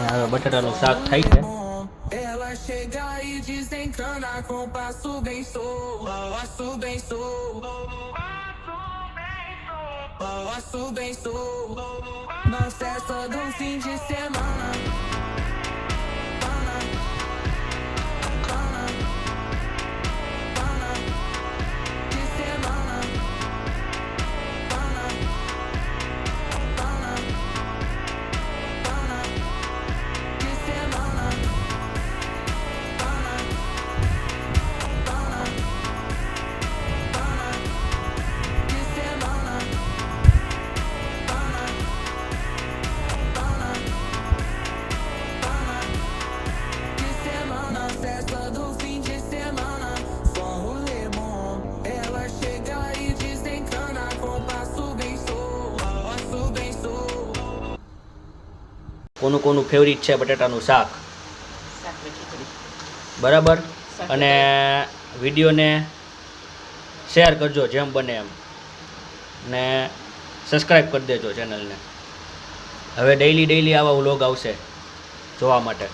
હવે બટાટાનું શાક થાય છે. Ela chega e desencana com passo bem solto, bem solto, bem solto. Na festa do fim de semana. કોનું કોનું ફેવરિટ છે બટાટાનું શાક, બરાબર? અને વિડીયોને શેર કરજો જેમ બને એમ, ને સબસ્ક્રાઈબ કરી દેજો ચેનલને. હવે ડેઈલી આવા વ્લોગ આવશે જોવા માટે.